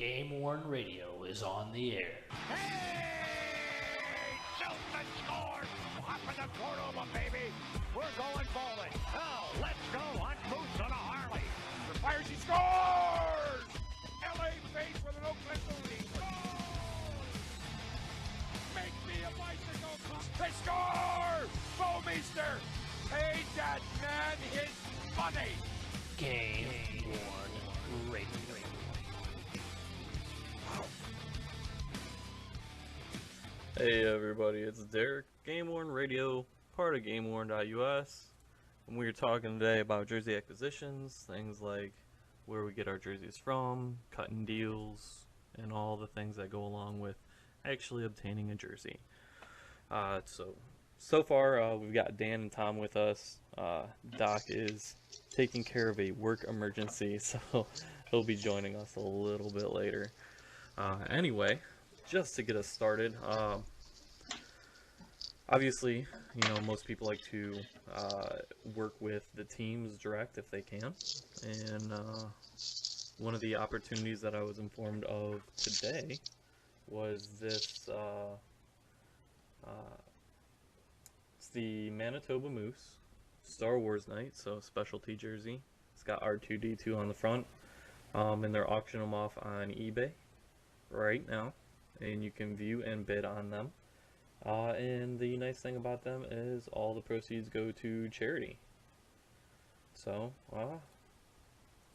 Game Worn Radio is on the air. Hey! Shelton scores! Up in the corner, baby! We're going bowling. Now, let's go on Moose on a Harley. The fires, he scores! LA face with an Oakland lead. Make me a bicycle club. They score! Bowmeister paid that man his money. Game Worn Radio. Hey everybody, it's Derek, GameWorn Radio, part of GameWorn.us, and we're talking today about jersey acquisitions, things like where we get our jerseys from, cutting deals, and all the things that go along with actually obtaining a jersey. So far we've got Dan and Tom with us. Doc is taking care of a work emergency, so he'll be joining us a little bit later. Anyway, just to get us started, obviously, you know, most people like to work with the teams direct if they can, and one of the opportunities that I was informed of today was this, it's the Manitoba Moose Star Wars Night, so specialty jersey. It's got R2-D2 on the front, and they're auctioning them off on eBay right now, and you can view and bid on them. And the nice thing about them is all the proceeds go to charity. So,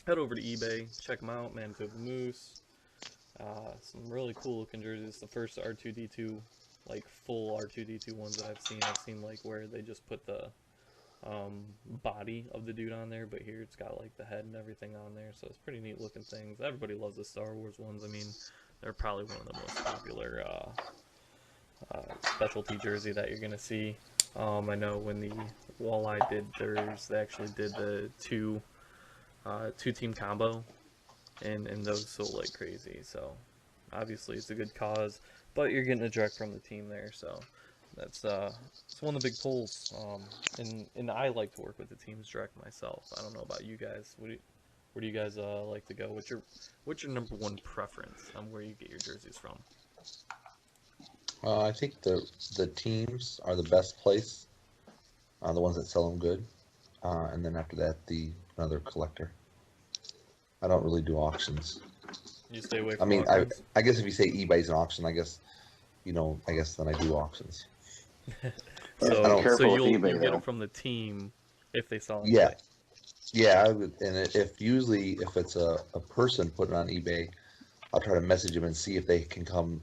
head over to eBay, check them out, Manitoba Moose. Some really cool looking jerseys. The first R2-D2, like full R2-D2 ones that I've seen like where they just put the body of the dude on there, but here it's got like the head and everything on there, so it's pretty neat looking things. Everybody loves the Star Wars ones. I mean, they're probably one of the most popular specialty jersey that you're gonna see. I know when the Walleye did theirs, they actually did the two team combo, and those sold like crazy. So obviously it's a good cause, but you're getting a direct from the team there, so that's it's one of the big pulls. And I like to work with the teams direct myself. I don't know about you guys. Where do you guys like to go? What's your number one preference on where you get your jerseys from? I think the teams are the best place, the ones that sell them good, and then after that another collector. I don't really do auctions. You stay away from auctions? I guess if you say eBay's an auction, I guess then I do auctions. so you'll get them from the team if they sell them. Yeah. Yeah, and if it's a person putting it on eBay, I'll try to message them and see if they can come,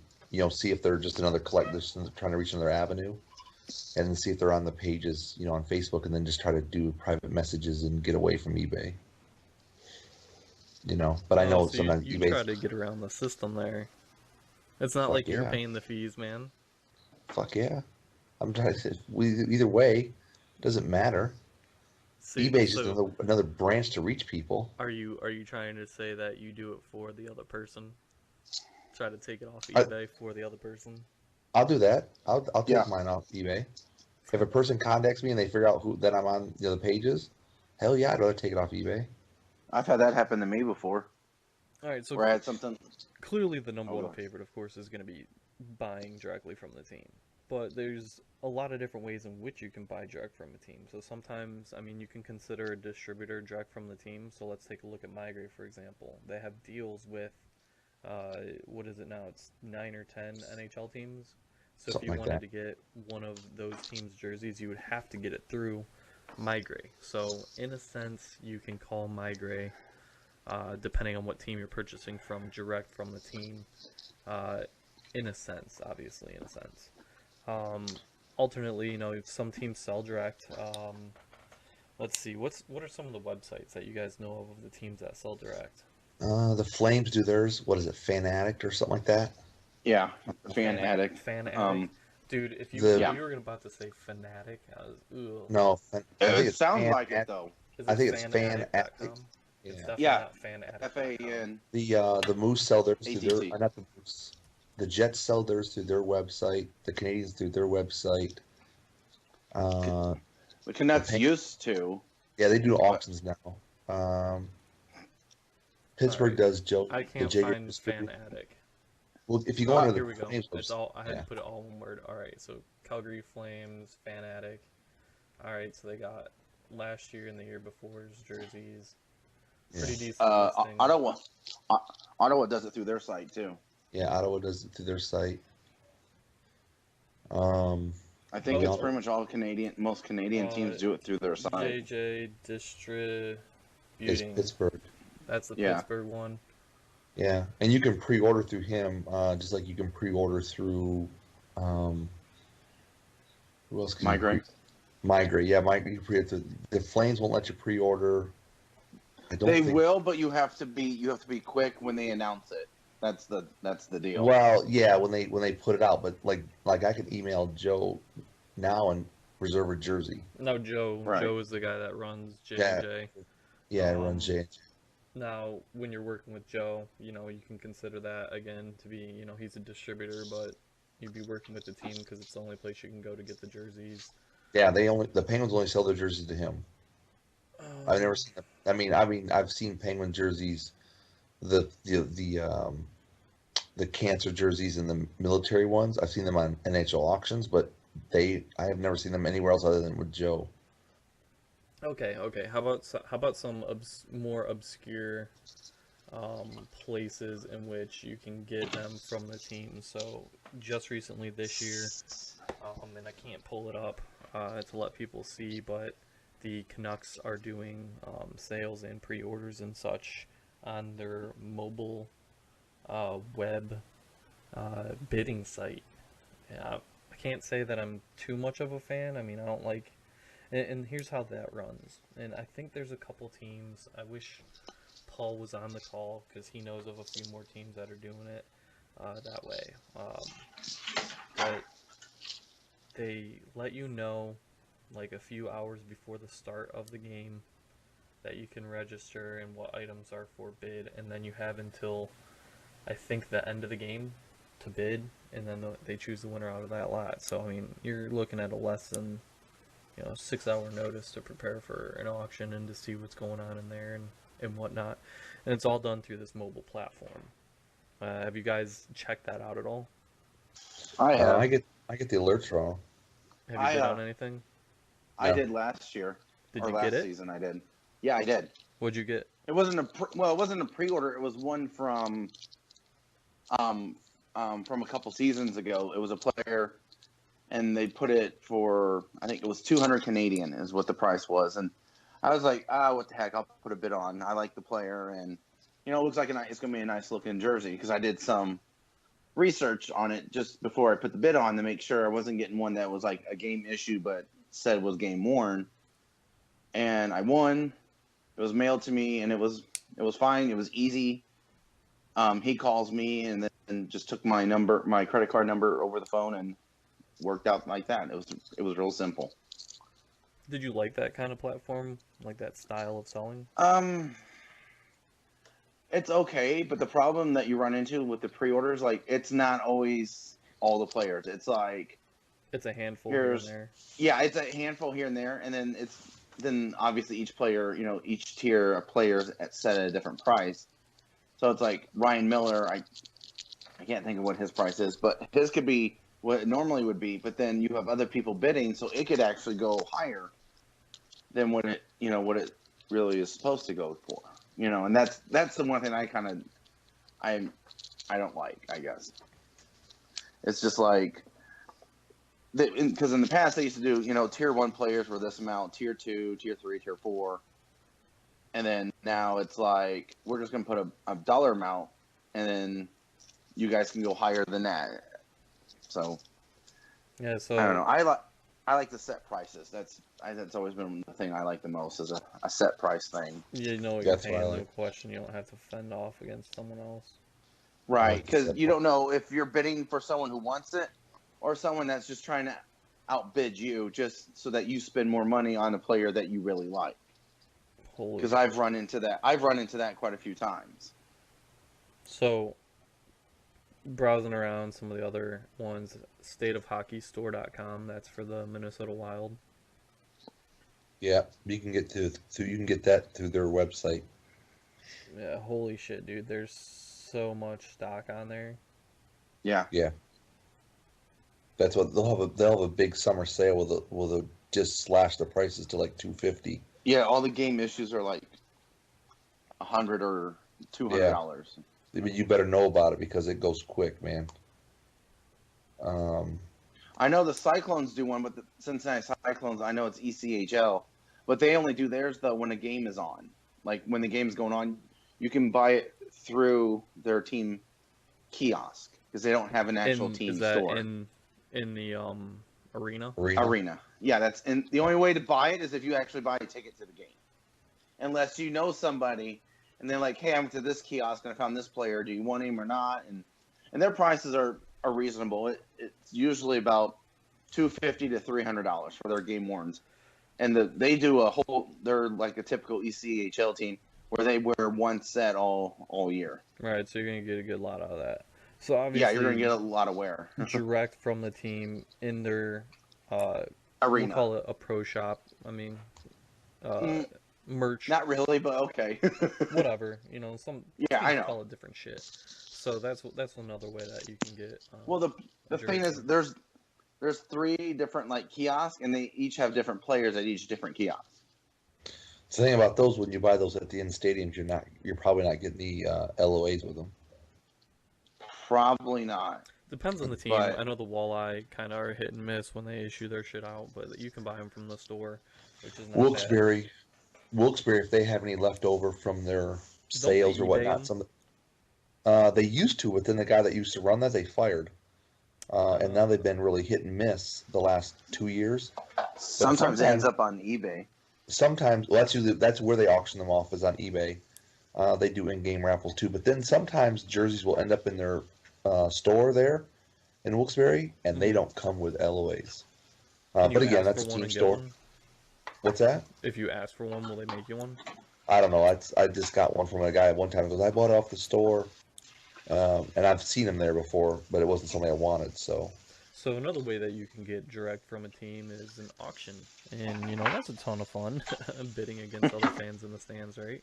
see if they're just another collector trying to reach another avenue, and then see if they're on the pages, on Facebook, and then just try to do private messages and get away from eBay. But I know so sometimes you eBay try to get around the system there. It's not like you're paying the fees, man. Fuck yeah. I'm trying to say, either way, it doesn't matter. eBay's just another branch to reach people. Are you trying to say that you do it for the other person? Try to take it off eBay for the other person? I'll do that. I'll take mine off eBay. If a person contacts me and they figure out that I'm on the other pages, hell yeah, I'd rather take it off eBay. I've had that happen to me before. All right, so where I had something. Clearly, the number one favorite, of course, is going to be buying directly from the team. But there's a lot of different ways in which you can buy direct from a team. So sometimes, I mean, you can consider a distributor direct from the team. So let's take a look at Migrate, for example. They have deals with, what is it now? It's 9 or 10 NHL teams. So if you wanted to get one of those teams' jerseys, you would have to get it through Migrate. So in a sense, you can call Migrate, depending on what team you're purchasing from, direct from the team. In a sense, obviously, in a sense. Alternately, some teams sell direct. Let's see, what are some of the websites that you guys know of the teams that sell direct? The Flames do theirs. What is it, Fan Addict or something like that? Yeah, Fan Addict. Fan Addict. Dude, if you were about to say Fanatic, I was, ugh. No, I think it sounds like it though. I think it's Fan Addict. It's definitely not Fan Addict. F-A-N. The Moose sell theirs through their, not the Moose. The Jets sell theirs through their website. The Canadians through their website. The Canucks used to. Yeah, they do auctions now. Pittsburgh Alright. does Joe I the can't Jaeger find distributor. fan attic. Well, if you go under Here the we go. Flames It's website, all. I had to yeah, put it all one word. All right. So Calgary Flames fan attic. All right. So they got last year and the year before's jerseys. Pretty yeah, decent listing. Ottawa does it through their site too. yeah. Ottawa does it through their site. I think we it's all- pretty much most Canadian teams do it through their site. JJ It's Distributing. Pittsburgh. That's the Yeah. Pittsburgh one. Yeah, and you can pre-order through him, just like you can pre-order through, who else can you Migrate. Migrate, yeah, Migrate. You pre the Flames won't let you pre-order. I don't They think. will, but you have to be quick when they announce it. That's the deal. Well, yeah, when they put it out, but like I can email Joe now and reserve a jersey. No, Joe. Right. Joe is the guy that runs Yeah. J&J. Yeah, it runs J. Now, when you're working with Joe, you can consider that again to be, he's a distributor, but you'd be working with the team because it's the only place you can go to get the jerseys. Yeah, the Penguins only sell their jerseys to him. I've never seen them. I mean, I've seen Penguin jerseys, the cancer jerseys and the military ones. I've seen them on NHL auctions, but I have never seen them anywhere else other than with Joe. Okay. How about some more obscure places in which you can get them from the team? So just recently this year, and I can't pull it up to let people see, but the Canucks are doing sales and pre-orders and such on their mobile web bidding site. Yeah, I can't say that I'm too much of a fan. I mean, I don't like. And here's how that runs. And I think there's a couple teams. I wish Paul was on the call because he knows of a few more teams that are doing it that way. But they let you know like a few hours before the start of the game that you can register and what items are for bid, and then you have until I think the end of the game to bid, and then they choose the winner out of that lot. So I mean, you're looking at a less than 6-hour notice to prepare for an auction and to see what's going on in there and whatnot. And it's all done through this mobile platform. Have you guys checked that out at all? I have. I get the alerts wrong. Have you bid on anything? I No. did last year. Did or you last get it? season I did. Yeah, I did. What'd you get? It wasn't it wasn't a pre-order. It was one from a couple seasons ago. It was a player, and they put it for, I think it was 200 Canadian is what the price was, and I was like, what the heck? I'll put a bid on. I like the player, and it looks like it's gonna be a nice looking jersey because I did some research on it just before I put the bid on to make sure I wasn't getting one that was like a game issue but said was game worn. And I won. It was mailed to me, and it was fine. It was easy. He calls me and then just took my credit card number over the phone, and worked out like that. It was real simple. Did you like that kind of platform, like that style of selling? It's okay, but the problem that you run into with the pre-orders, like, it's not always all the players. It's like It's a handful here and there. Yeah, it's a handful here and there, and then obviously each player, each tier of players set at a different price. So it's like Ryan Miller, I can't think of what his price is, but his could be what it normally would be, but then you have other people bidding, so it could actually go higher than what it really is supposed to go for. And that's the one thing I don't like, I guess. It's just like, because in the past they used to do, tier 1 players were this amount, tier 2, tier 3, tier 4, and then now it's like we're just gonna put a dollar amount, and then you guys can go higher than that. So Yeah, so I don't know. I like the set prices. That's always been the thing I like the most, is a set price thing. you know what That's you're what I paying, no like. question. You don't have to fend off against someone else. Right, like the because set you don't know if you're bidding for someone who wants it or someone that's just trying to outbid you just so that you spend more money on a player that you really like. Holy Because I've run into that. I've run into that quite a few times. So, browsing around some of the other ones, stateofhockeystore.com, that's for the Minnesota Wild. Yeah, you can get that through their website. Yeah, holy shit, dude. There's so much stock on there. Yeah. Yeah. That's what they'll have a big summer sale with a just slash the prices to like 250. Yeah, all the game issues are like $100 or $200. I mean, you better know about it because it goes quick, man. Um, I know the Cyclones do one, but the Cincinnati Cyclones, I know it's ECHL, but they only do theirs though when a game is on. Like when the game's going on, you can buy it through their team kiosk because they don't have an actual team Is that store. in the arena? Arena. Yeah, and the only way to buy it is if you actually buy a ticket to the game. Unless you know somebody and they're like, hey, I'm to this kiosk and I found this player. Do you want him or not? And their prices are reasonable. It's usually about $250 to $300 for their game warns. And they do they're like a typical ECHL team where they wear one set all year. Right, so you're gonna get a good lot out of that. So obviously, yeah, you're gonna get a lot of wear. direct from the team in their arena. We'll call it a pro shop. I mean, merch. Not really, but okay. Whatever, you know, some I know. call it different shit. So that's another way that you can get. Well, the thing is, there's 3 different like kiosks, and they each have different players at each different kiosk. The thing about those, when you buy those at the end stadiums, you're probably not getting the LOAs with them. Probably not. Depends on the team. But I know the Walleye kind of are hit and miss when they issue their shit out, but you can buy them from the store, which is not Wilkes-Barre, if they have any left over from their sales or whatnot, they used to, but then the guy that used to run that, they fired. And now they've been really hit and miss the last 2 years. Sometimes it ends up on eBay. Sometimes, well, that's where they auction them off, is on eBay. They do in-game raffles too, but then sometimes jerseys will end up in their store there in Wilkes-Barre, and they don't come with LOAs. But again, that's a team store. What's that? If you ask for one, will they make you one? I don't know. I just got one from a guy one time. He goes, I bought it off the store, and I've seen them there before, but it wasn't something I wanted. So another way that you can get direct from a team is an auction, and you know that's a ton of fun, bidding against other fans in the stands, right?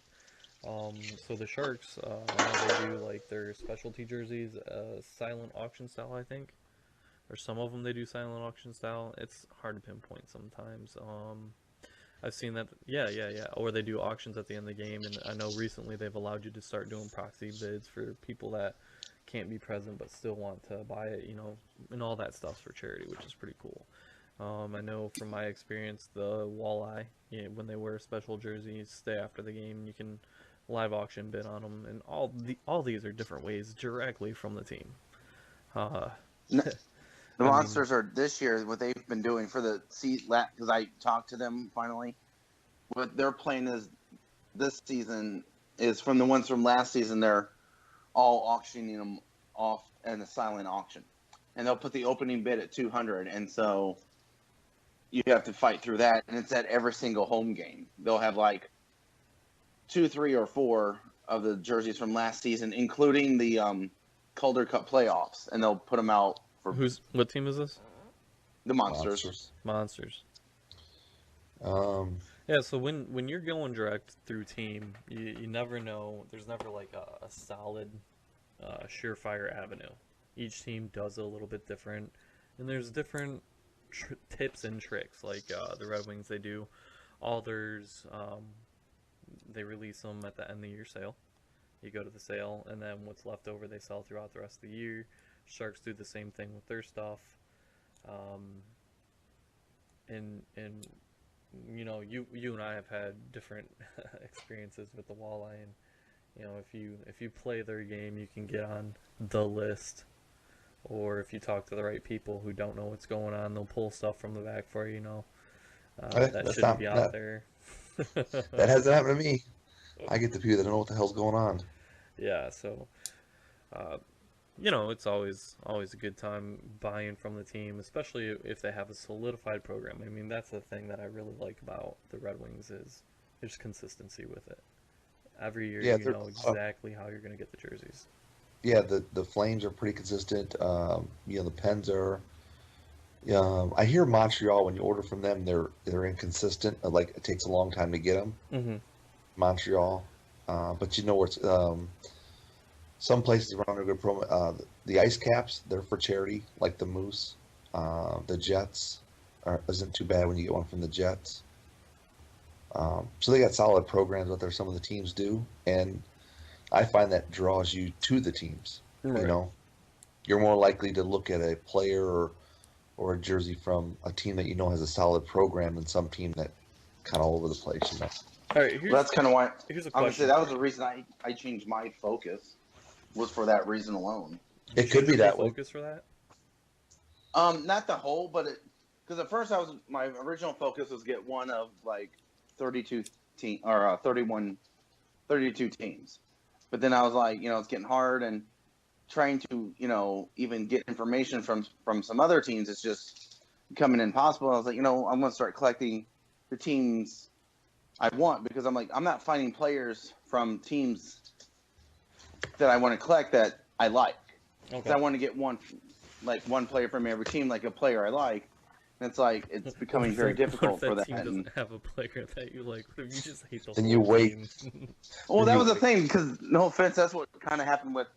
So the Sharks, they do like their specialty jerseys, silent auction style, I think, or some of them they do silent auction style. It's hard to pinpoint sometimes. I've seen that, yeah, or they do auctions at the end of the game, and I know recently they've allowed you to start doing proxy bids for people that can't be present but still want to buy it, you know, and all that stuff's for charity, which is pretty cool. I know from my experience, the Walleye, when they wear special jerseys, stay after the game, you can live auction bid on them, and all these are different ways directly from the team. The Monsters are this year, what they've been doing for the because I talked to them finally. What they're playing is this season is from the ones from last season. They're all auctioning them off in a silent auction, and they'll put the opening bid at 200, and so you have to fight through that. And it's at every single home game. They'll have like 2, 3, or 4 of the jerseys from last season, including the Calder Cup playoffs, and they'll put them out. What team is this? The Monsters. Monsters. Um, Yeah, so when you're going direct through team, you never know. There's never like a solid, surefire avenue. Each team does it a little bit different, and there's different tips and tricks. Like the Red Wings, they do all theirs. They release them at the end of the year sale. You go to the sale, and then what's left over they sell throughout the rest of the year. Sharks do the same thing with their stuff. And you know, you and I have had different experiences with the Walleye, and you know, if you play their game, you can get on the list, or if you talk to the right people who don't know what's going on, they'll pull stuff from the back for you. You know, that shouldn't be out there. That hasn't happened to me. I get the people that don't know what the hell's going on. Yeah, so you know, it's always a good time buying from the team, especially if they have a solidified program. I mean, that's the thing that I really like about the Red Wings is there's consistency with it. Every year, you know exactly how you're going to get the jerseys. Yeah, the Flames are pretty consistent. You know, the Pens are. I hear Montreal, when you order from them, they're inconsistent. Like, it takes a long time to get them. Mm-hmm. Montreal. But you know where it's, some places around are good promo. The ice caps, they're for charity, like the Moose. The Jets isn't too bad when you get one from the Jets. So they got solid programs out there. Some of the teams do, and I find that draws you to the teams. Right. You know, you're more likely to look at a player or a jersey from a team that you know has a solid program than some team that kind of all over the place. You know. All right, Well, that's kind of why here's a I would say question. that was the reason I changed my focus, was for that reason alone. It could be that way. Focus for that. Not the whole, but because at first my original focus was get one of like 32 team or 32 teams, but then I was like, it's getting hard, and trying to even get information from some other teams is just becoming impossible. I was like, I'm going to start collecting the teams I want, because I'm like, I'm not finding players from teams that I want to collect that I like. Okay. I want to get one player from every team, like a player I like. And it's like, it's becoming very difficult for that. Team doesn't have a player that you like. What if you just hate the Then whole you wait. team? Well, that was the thing, because no offense, that's what kind of happened with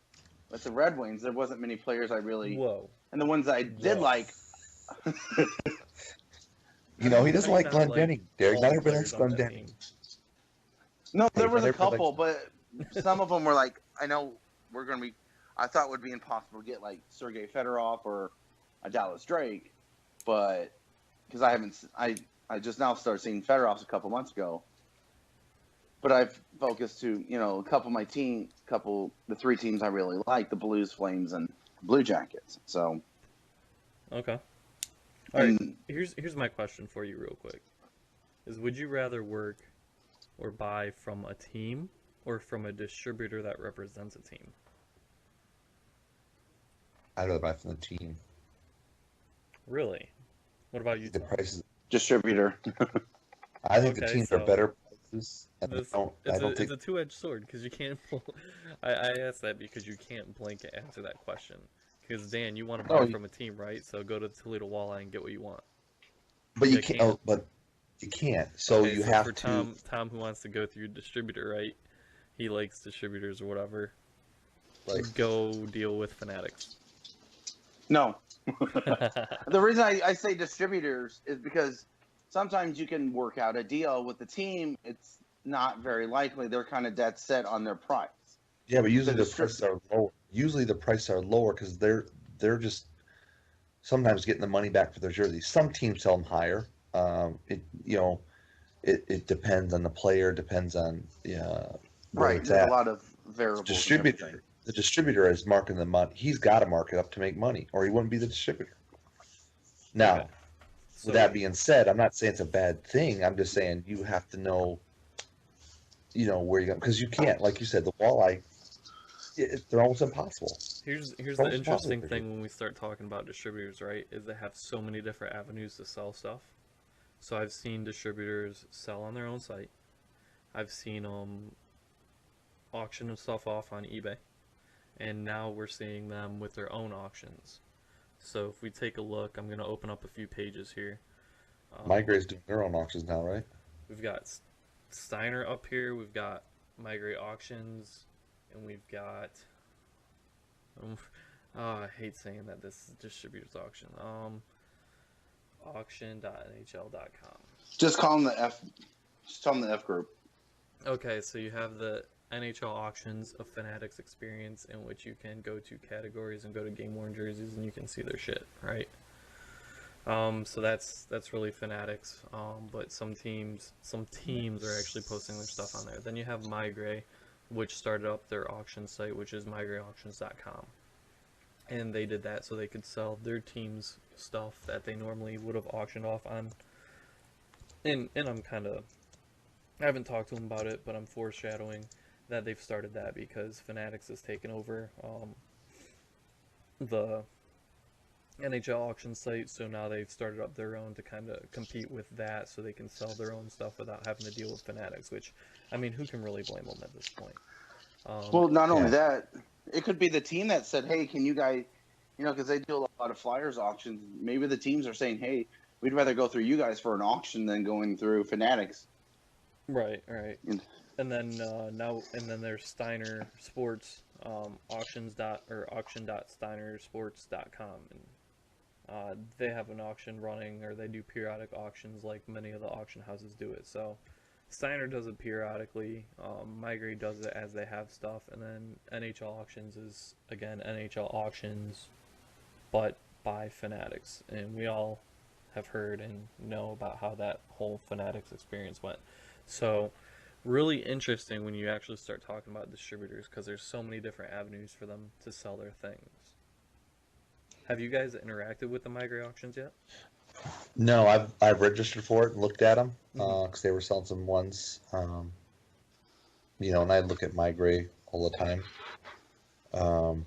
the Red Wings. There wasn't many players I really, Whoa. and the ones I did like. He doesn't like Glenn like Denning. Derek, all not the everybody players likes on Glenn that Denning. team. No, there Hey, was a everybody couple, but some of them were like, I know we're going to be, I thought would be impossible to get, like Sergei Fedorov or a Dallas Drake, but because I just now started seeing Fedorovs a couple months ago, but I've focused to, a couple of my the three teams I really like, the Blues, Flames, and Blue Jackets. So, Okay. All right. and Here's my question for you, real quick. Is would you rather work or buy from a team or from a distributor that represents a team? I'd rather buy from the team. Really? What about you, The Tom? prices. distributor. I think the Okay, teams so are better prices. And This, I don't think. it's a two-edged sword, because you can't. I asked that because you can't blanket answer that question. Because Dan, you want to buy No, from a team, right? So go to Toledo Walleye and get what you want. but you you can't. can't. Oh, but you can't. So Okay, you so have for to. Tom who wants to go through distributor, right? He likes distributors or whatever. Like, Go deal with Fanatics. No. The reason I say distributors is because sometimes you can work out a deal with the team. It's not very likely. They're kind of dead set on their price. yeah, but usually The the prices are lower. Usually the prices are lower because they're just sometimes getting the money back for their jerseys. Some teams sell them higher. It depends on the player. Depends on where Right. it's There's at. a lot of variables. The distributor is marking the money. He's got to mark it up to make money, or he wouldn't be the distributor. Now, Okay. So, with that being said, I'm not saying it's a bad thing. I'm just saying you have to know, where you're going, because you can't, like you said, the walleye, they're almost impossible. here's the Almost interesting impossible. thing when we start talking about distributors, right? Is they have so many different avenues to sell stuff. So I've seen distributors sell on their own site. I've seen them auction stuff off on eBay. And now we're seeing them with their own auctions. So if we take a look, I'm going to open up a few pages here. Migrate's doing their own auctions now, right? We've got Steiner up here. We've got Migrate Auctions. And we've got... I hate saying that this is distributor's auction. Auction.nhl.com. Just call them the F. Just tell them the F group. Okay, so you have the NHL auctions of Fanatics experience, in which you can go to categories and go to GameWorn jerseys and you can see their shit, right? So that's really Fanatics. But some teams are actually posting their stuff on there. Then you have Migrate, which started up their auction site, which is migrateauctions.com. And they did that so they could sell their team's stuff that they normally would have auctioned off on. And I haven't talked to them about it, but I'm foreshadowing that they've started that because Fanatics has taken over the NHL auction site, so now they've started up their own to kind of compete with that, so they can sell their own stuff without having to deal with Fanatics, which, I mean, who can really blame them at this point? Well, not only Yeah. that, it could be the team that said, hey, can you guys, because they do a lot of Flyers auctions. Maybe the teams are saying, hey, we'd rather go through you guys for an auction than going through Fanatics. Right, right. And- And then there's Steiner Sports, auction.steinersports.com, and they have an auction running, or they do periodic auctions like many of the auction houses do it. So Steiner does it periodically. Migrate does it as they have stuff, and then NHL auctions is again NHL auctions, but by Fanatics, and we all have heard and know about how that whole Fanatics experience went. So really interesting when you actually start talking about distributors, because there's so many different avenues for them to sell their things. Have you guys interacted with the Migrate auctions yet? No, I've registered for it and looked at them Mm-hmm. because they were selling some ones. And I look at my gray all the time. Um,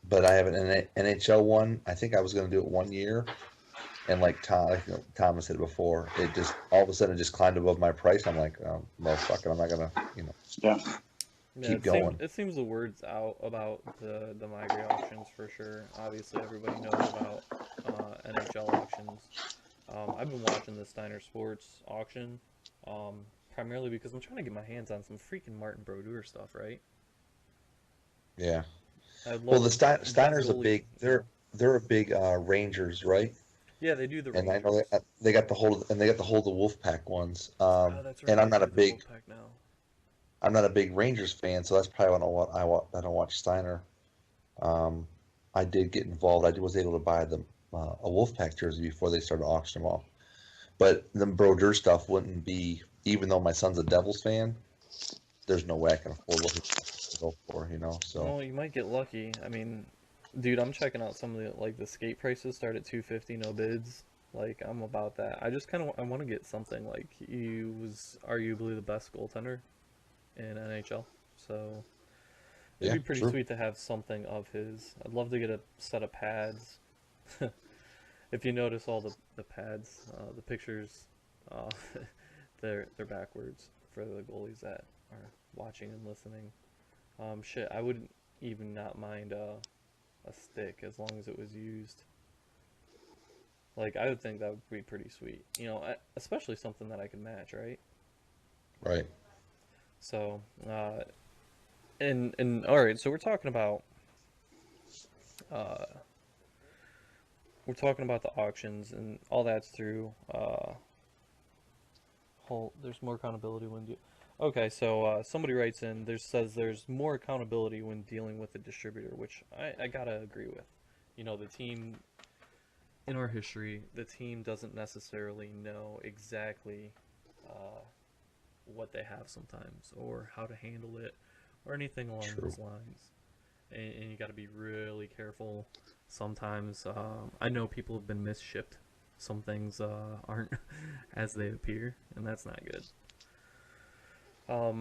but I have an NHL one. I think I was going to do it 1 year, and like Thomas said before, it just all of a sudden it just climbed above my price. I'm like, well, fuck it, I'm not gonna, Yeah. Yeah, keep going. it seems the word's out about the Migrate auctions for sure. Obviously, everybody knows about NHL auctions. I've been watching the Steiner Sports auction primarily because I'm trying to get my hands on some freaking Martin Brodeur stuff, right? Yeah. I'd Well, love the best Steiner's a goalie, big. They're a big Rangers, right? Yeah, they do the And I know Rangers. they got the hold of, and they got the hold of the Wolfpack ones. Oh, that's And right. They do the Wolfpack now. I'm not a big Rangers fan, so that's probably what I don't watch Steiner. Um, I did get involved. Was able to buy them a Wolfpack jersey before they started auctioning them off. But the Brodeur stuff wouldn't be, even though my son's a Devils fan, there's no way I can afford what he go for. So Well, you might get lucky. I mean, dude, I'm checking out some of the skate prices start at 250, no bids. Like I'm about that. I just kind of I want to get something like he was arguably the best goaltender in NHL. So it'd yeah, be pretty true. sweet to have something of his. I'd love to get a set of pads. If you notice all the pads, the pictures, uh, they're backwards for the goalies that are watching and listening. Shit, I wouldn't even not mind a stick as long as it was used. Like I would think that would be pretty sweet. Especially something that I can match, right? Right. So, and all right, so uh, we're talking about the auctions and all that's through whole. There's more accountability when you. Okay, so somebody writes in. There's more accountability when dealing with a distributor, which I gotta agree with. The team in our history, the team doesn't necessarily know exactly uh, what they have sometimes, or how to handle it, or anything along True. those lines. And you got to be really careful. Sometimes I know people have been misshipped. Some things aren't as they appear, and that's not good. All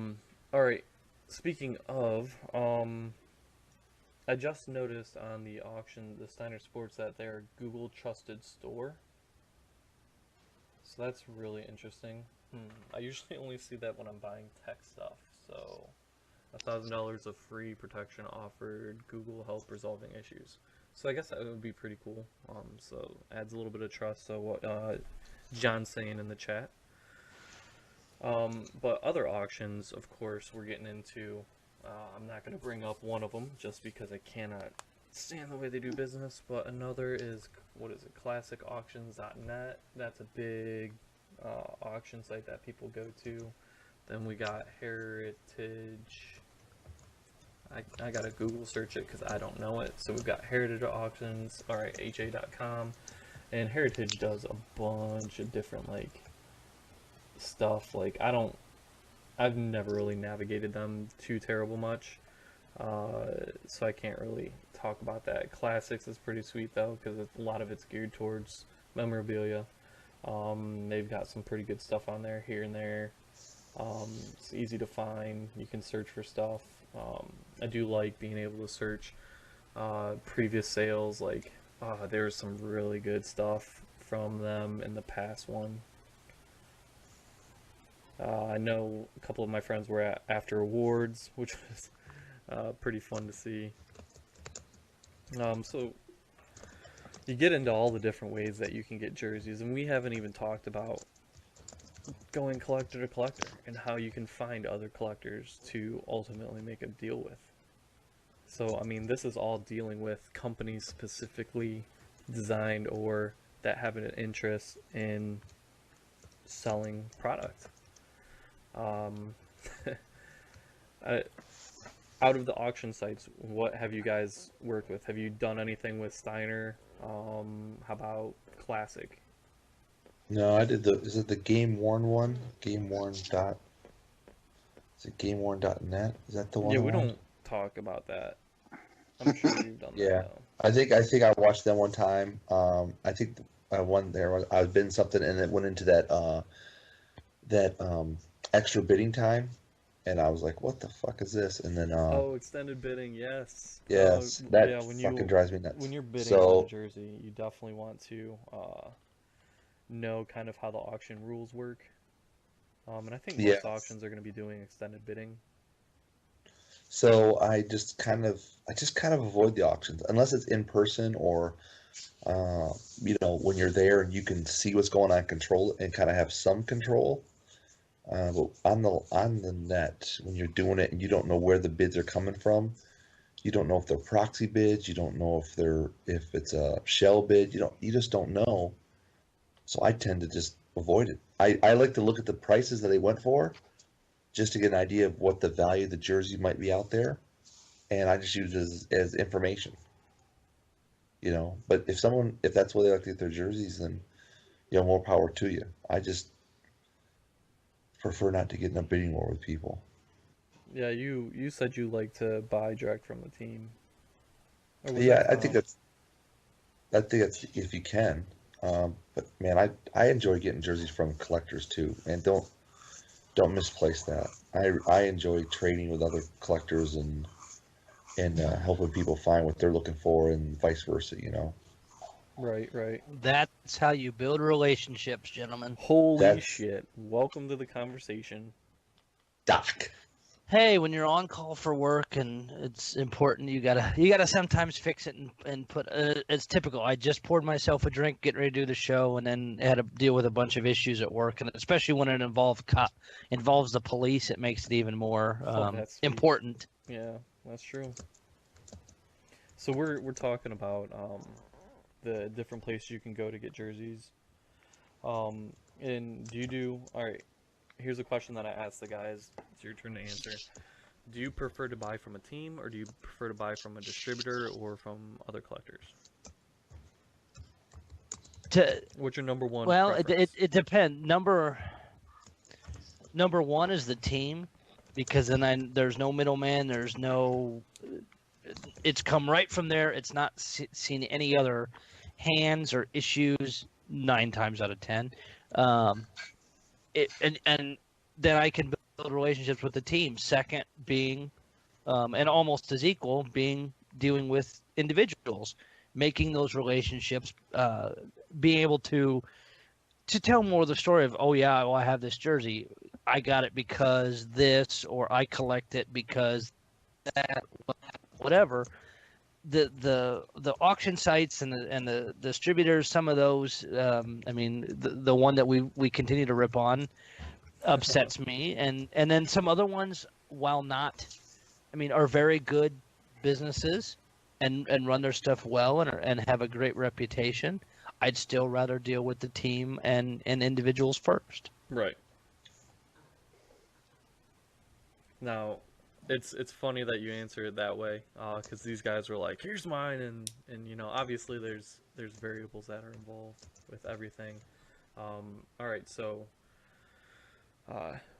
right. Speaking of, I just noticed on the auction, the Steiner Sports, that they're Google trusted store. So that's really interesting. I usually only see that when I'm buying tech stuff. So $1,000 of free protection offered. Google help resolving issues. So I guess that would be pretty cool. So adds a little bit of trust. So what John's saying in the chat. But other auctions, of course, we're getting into. I'm not going to bring up one of them just because I cannot stand the way they do business. But another is, what is it, classicauctions.net. That's a big auction site that people go to. Then we got Heritage. I gotta Google search it because I don't know it. So we've got Heritage Auctions, alright, HA.com. And Heritage does a bunch of different, stuff. I've never really navigated them too terrible much. So I can't really talk about that. Classics is pretty sweet though, because a lot of it's geared towards memorabilia. They've got some pretty good stuff on there here and there. It's easy to find. You can search for stuff. I do like being able to search previous sales. There's some really good stuff from them in the past one. I know a couple of my friends were after awards, which was pretty fun to see. So you get into all the different ways that you can get jerseys, and we haven't even talked about going collector to collector and how you can find other collectors to ultimately make a deal with. So, I mean, this is all dealing with companies specifically designed or that have an interest in selling product. I, out of the auction sites, what have you guys worked with? Have you done anything with Steiner? How about Classic? No, I did is it the GameWorn one? GameWorn dot, is it GameWorn.net? Is that the one Yeah, I'm we on? don't talk about that. I'm sure you've done that Yeah. though. I think I watched them one time. I think I won there. I've been something and it went into that extra bidding time, and I was like, "What the fuck is this?" And then Oh, extended bidding, yes. yes, Yeah, that fucking drives me nuts. when you're bidding on a So jersey, you definitely want to know kind of how the auction rules work. And I think yeah, most auctions are going to be doing extended bidding. so I just kind of avoid the auctions unless it's in person or uh, when you're there and you can see what's going on, control it, and kind of have some control. But on the net, when you're doing it and you don't know where the bids are coming from, you don't know if they're proxy bids, you don't know if it's a shell bid, you just don't know. So I tend to just avoid it. I like to look at the prices that they went for just to get an idea of what the value of the jersey might be out there, and I just use it as information. But if that's where they like to get their jerseys, then more power to you. I just prefer not to get in a bidding war with people. Yeah, you said you like to buy direct from the team. Or was that Yeah, Tom? I think that's if you can. But man, I enjoy getting jerseys from collectors too, and don't misplace that. I enjoy trading with other collectors and helping people find what they're looking for and vice versa. Right, right. That's how you build relationships, gentlemen. Holy That's shit. Welcome to the conversation. Doc. Hey, when you're on call for work and it's important, you gotta sometimes fix it and put. It's typical. I just poured myself a drink, getting ready to do the show, and then had to deal with a bunch of issues at work, and especially when it involves the police, it makes it even more Oh, that's sweet. important. Yeah, that's true. So we're talking about the different places you can go to get jerseys. And all right, here's a question that I asked the guys. It's your turn to answer. Do you prefer to buy from a team or do you prefer to buy from a distributor or from other collectors? What's your number one Well, it preference? it depends. Number one is the team, because then there's no middleman. There's no. It's come right from there. It's not seen any other hands or issues 9 times out of 10. And then I can build relationships with the team. Second being, and almost as equal, being dealing with individuals, making those relationships, being able to tell more of the story of, oh yeah, well, I have this jersey, I got it because this, or I collect it because that, whatever. The auction sites and the distributors, some of those, I mean, the one that we continue to rip on upsets me, and then some other ones, while not, I mean, are very good businesses and run their stuff well and have a great reputation. I'd still rather deal with the team and individuals first. Right. Now, it's funny that you answer it that way, because these guys were like, "Here's mine," and obviously there's variables that are involved with everything. All right, so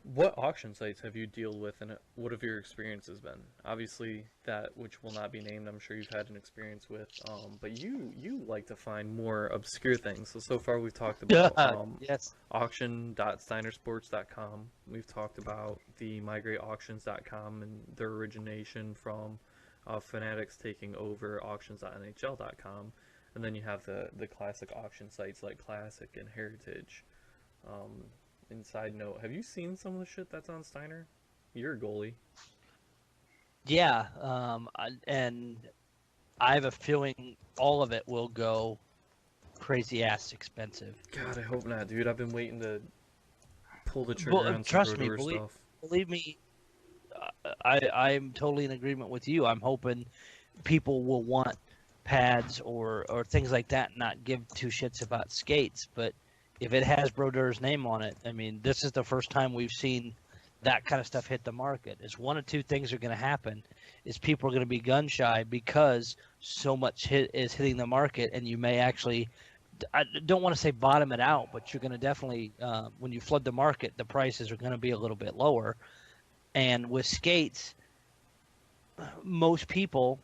what auction sites have you dealt with, and what have your experiences been? Obviously, that which will not be named, I'm sure you've had an experience with, but you like to find more obscure things. So far we've talked about Yes. auction.steinersports.com. We've talked about the migrateauctions.com and their origination from Fanatics taking over auctions.nhl.com, and then you have the classic auction sites like Classic and Heritage. Inside note, have you seen some of the shit that's on Steiner? You're a goalie. Yeah, and I have a feeling all of it will go crazy ass expensive. God, I hope not, dude. I've been waiting to pull the trigger on some trust me, Brodeur stuff. believe me, I'm totally in agreement with you. I'm hoping people will want pads or things like that, and not give two shits about skates. But if it has Brodeur's name on it, I mean, this is the first time we've seen that kind of stuff hit the market. It's one of two things are going to happen: is people are going to be gun shy because so much is hitting the market, and you may actually, I don't want to say bottom it out, but you're going to definitely, when you flood the market, the prices are going to be a little bit lower. And with skates, most people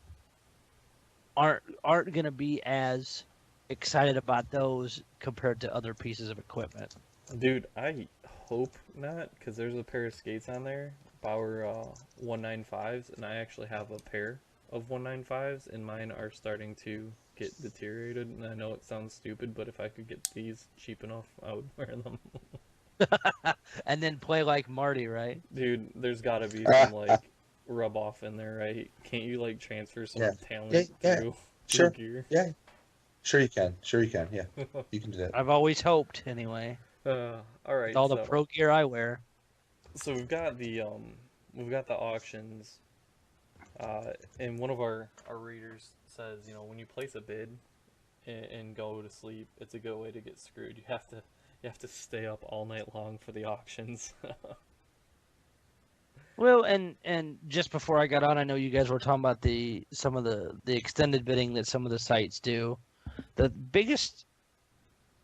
aren't going to be as excited about those compared to other pieces of equipment. Dude, I hope not, because there's a pair of skates on there, Bauer 195s, and I actually have a pair of 195s, and mine are starting to get deteriorated. And I know it sounds stupid, but if I could get these cheap enough, I would wear them. And then play like Marty, right? Dude, there's got to be some like rub off in there, right? Can't you like transfer some talent through Sure. gear? Yeah. Sure you can. Yeah. You can do that. I've always hoped, anyway. All right. With all the pro gear I wear. So we've got the auctions, and one of our readers says, you know, when you place a bid and go to sleep, it's a good way to get screwed. You have to stay up all night long for the auctions. Well, and just before I got on, I know you guys were talking about some of the extended bidding that some of the sites do. The biggest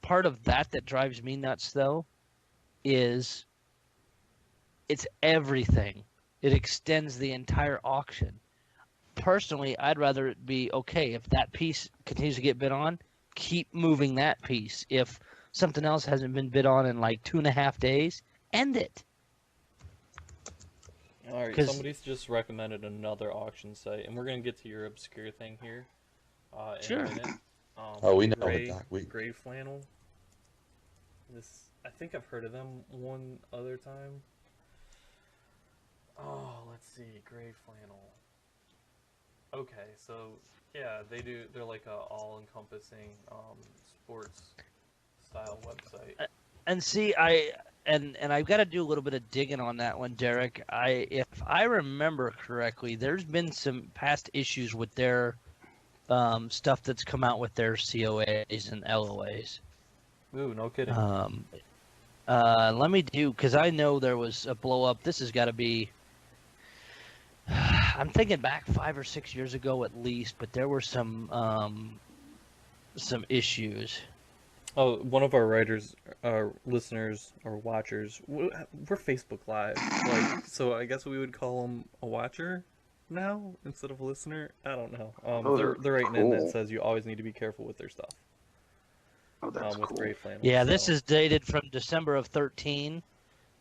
part of that drives me nuts, though, is it's everything. It extends the entire auction. Personally, I'd rather it be, okay, if that piece continues to get bid on, keep moving that piece. If something else hasn't been bid on in like 2.5 days, end it. All right, somebody's just recommended another auction site, and we're gonna get to your obscure thing here in a minute. We know Gray Flannel. I think I've heard of them one other time. Oh, let's see, Gray Flannel. Okay, so yeah, they're like a all-encompassing sports style website. And see, I've got to do a little bit of digging on that one, Derek. If I remember correctly, there's been some past issues with their stuff that's come out with their COAs and LOAs. Ooh, no kidding. Let me because I know there was a blow up. This has got to be, I'm thinking back 5 or 6 years ago at least, but there were some issues. Oh, one of our writers, listeners, or watchers, we're Facebook Live. Like, so I guess we would call them a watcher now instead of a listener. I don't know. They're writing in that says you always need to be careful with their stuff. Oh, that's with cool. Gray Flannel. Yeah, this is dated from December of 13.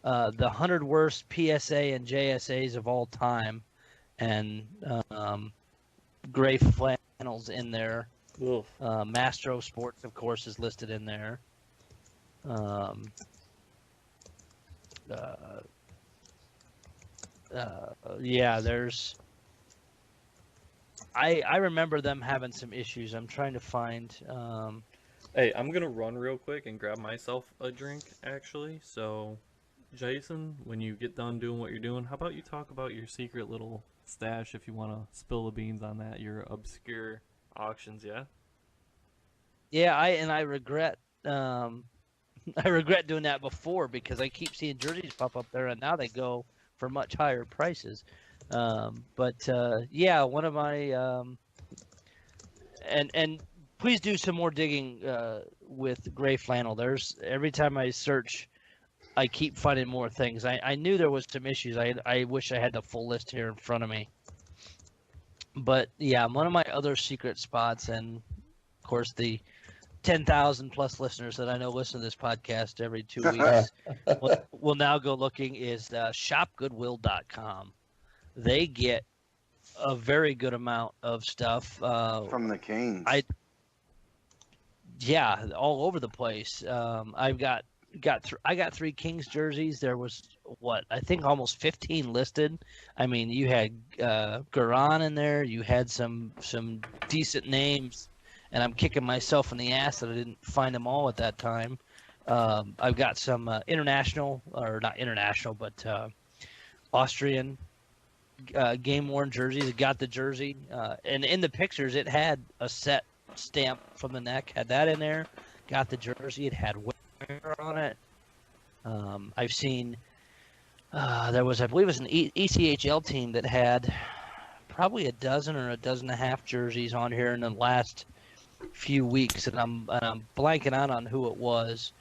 The 100 worst PSA and JSAs of all time, and Gray Flannel's in there. Mastro Sports, of course, is listed in there. Yeah, there's. I remember them having some issues. I'm trying to find. Hey, I'm gonna run real quick and grab myself a drink, actually. So, Jason, when you get done doing what you're doing, how about you talk about your secret little stash if you want to spill the beans on that, your obscure auctions, yeah? Yeah, I regret I regret doing that before because I keep seeing jerseys pop up there and now they go for much higher prices. Yeah, one of my and please do some more digging with Gray Flannel. There's every time I search, I keep finding more things. I knew there was some issues. I wish I had the full list here in front of me. But yeah, one of my other secret spots, and of course the 10,000 plus listeners that I know listen to this podcast every 2 weeks will now go looking, is shopgoodwill.com. They get a very good amount of stuff from the Kings. Yeah, all over the place. I got 3 Kings jerseys. There was I think almost 15 listed. I mean, you had Garan in there. You had some decent names, and I'm kicking myself in the ass that I didn't find them all at that time. I've got some international, or not international, but Austrian game-worn jerseys. It got the jersey, and in the pictures, it had a set stamp from the neck. Had that in there. Got the jersey. It had wear on it. I've seen there was, I believe, it was an ECHL team that had probably a dozen or a dozen and a half jerseys on here in the last few weeks, and I'm blanking out on who it was.